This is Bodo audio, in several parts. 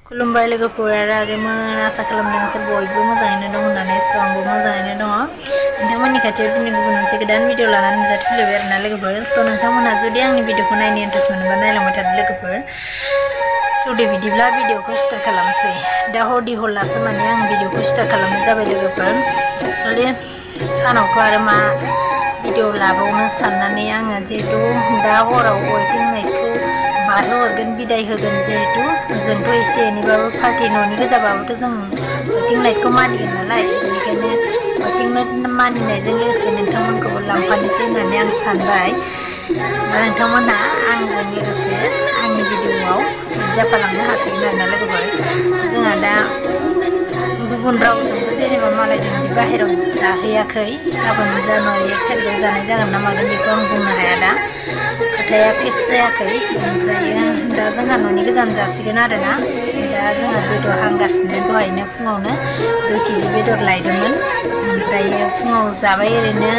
खुलुमबाय लोगोफोर आगैमोन आसा खालामदों नोंसोर बयबो मोजाङैनो दं होननानै स' आंबो मोजाङैनो दङ नोंथांमोननि खाथियाव दिनै गुबुन मोनसे गोदान भिडिअ लानानै नुजाथिफैलायबाय आरोना लोगोफोर स' नोंथांमोनहा जुदि आंनि भिडिअखौ नायनो इन्टारेस्ट मोनोबा नायलांबाय थादो लोगोफोर थौदे बिदिब्ला भिडिअखौ स्टार्ट खालामसै दा हरदि हरलासो माने आं भिडिअखौ स्टार्ट खालामनाय जाबाय लोगोफोर एक्सुवेलि सानावथ' आरो मा भिडिअ लाबावनो साननानै आङो जिहेतु दा हराव वर्किं नाइटखौ बारहोहरगोन बिदाय होगोन जिहेतु जोंथ' एसे एनैबाबो पार्टि न'नि गोजाबाबोथ' जों वर्किं नाइटखौ मानिगोन नालाय बेनिखायनो वर्किं नाइट मानिनायजों लोगोसे नोंथांमोनखौबो लांफानोसै होननानै आं सानबाय दा नोंथांमोनहा आंजों लोगोसे आंनि भिडिअआव जाफालांनो हासिगोन आरोना लोगोफोर जोंहा दा गुबुन रावजोंबो जेनेबा मालायजों बिदि बाहेरायाव जाहैयाखै गाबोन जानुवारि 1 थारिखआव जानाय जागोन ना मागोन बेखौ आं बुंनो हाया दा खोथाया फिक्स जायाखै ओमफ्रायो दा जोंहा न'नि गोजान जासिगोन आरोना दा जोंहा बेदर हांगासिनो दहायनो फुङावनो 2 केजि बेदर लायदोंमोन ओमफ्रायो फुङाव जाबाय ओरैनो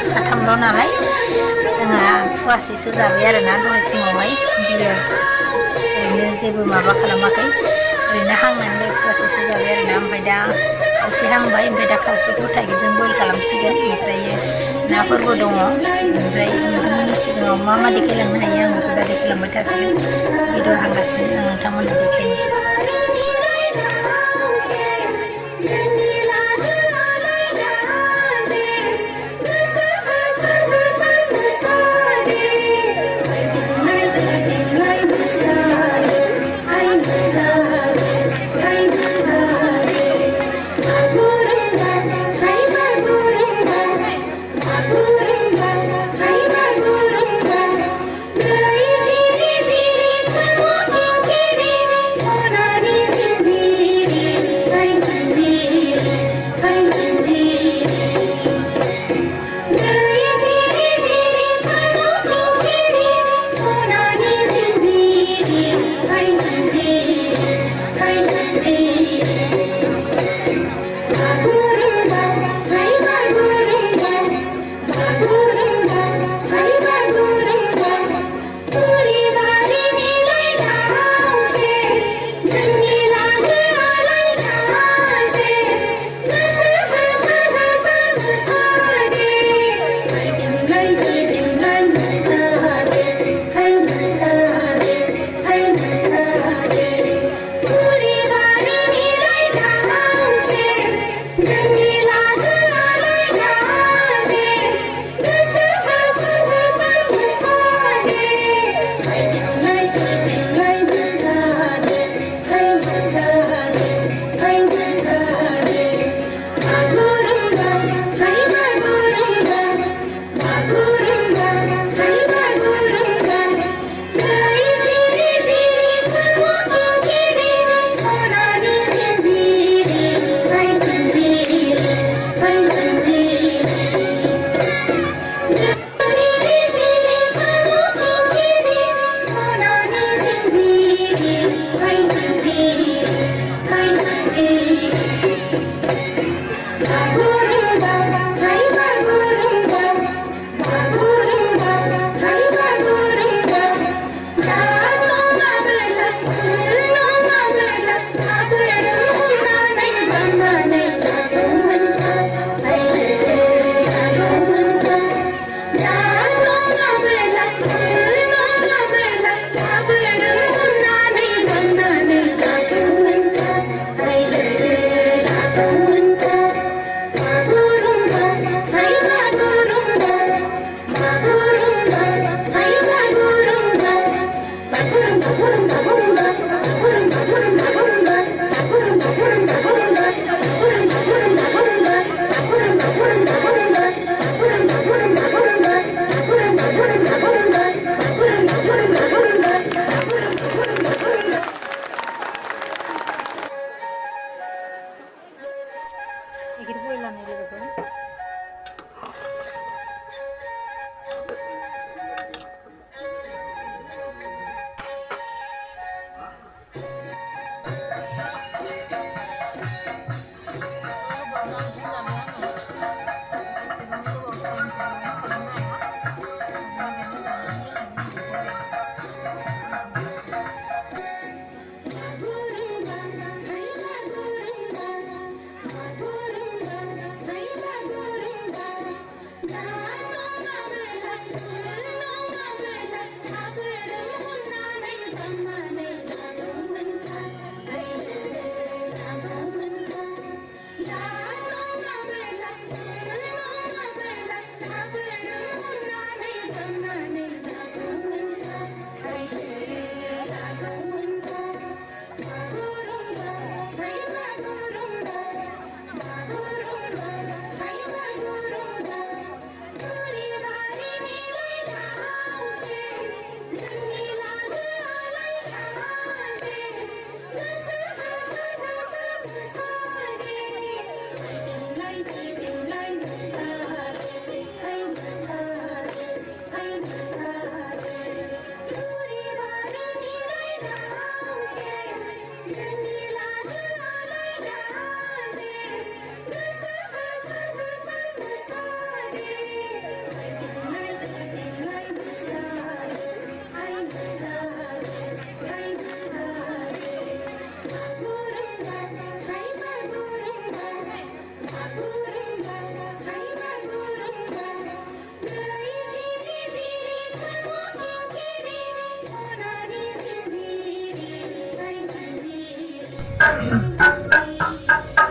साथामल' नालाय जोंहा फुवासेसो जाबाय आरोना दहाय फुङावहाय ओरैनो जेबो माबा खालामाखै ओरैनो हांनानै फुवासेसो जाबाय आरोना ओमफ्राय दा खावसे हांबाय ओमफ्राय दा खावसेखौ थाइगिरजों बयल खालामसिगोन ओमफ्रायो नाफोरबो दङ ओमफ्राय नोंथांमोननि सिगाङाव मा देखायलांनो हायो आं बेखौ दा देखायलांबाय थासिगोन बेदर हांगासिनो आं नोंथांमोननो देखायनो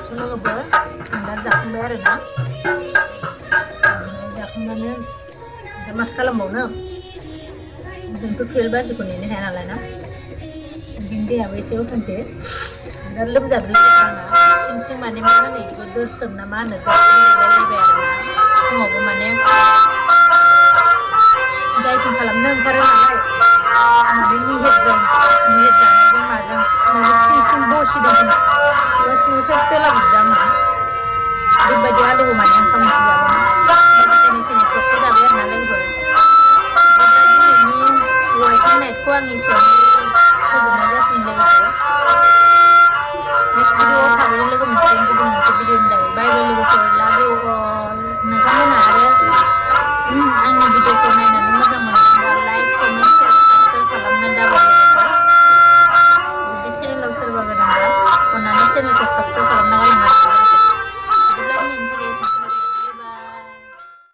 Sologoबो आं दा जाखांबाय आरोना जाखांनानै दा मा खालामबावनो जोंथ' 12 बाजिखौ नेनो हाया नालाय ना बिनि देहायाबो एसे असन्थि दा लोमजादों आंना सिं सिं माने मा होनो बेखौ दोरसोम ना मा होनो दोरसोम आरोना फुङावबो माने डाइटिं खालामनो ओंखारो नालाय माने निहित जानायजों माजों माने सिं सिं बसिदों दा सिङाव साइस दोलाबजोबदों आङो ओरैबायदि आलौवो माने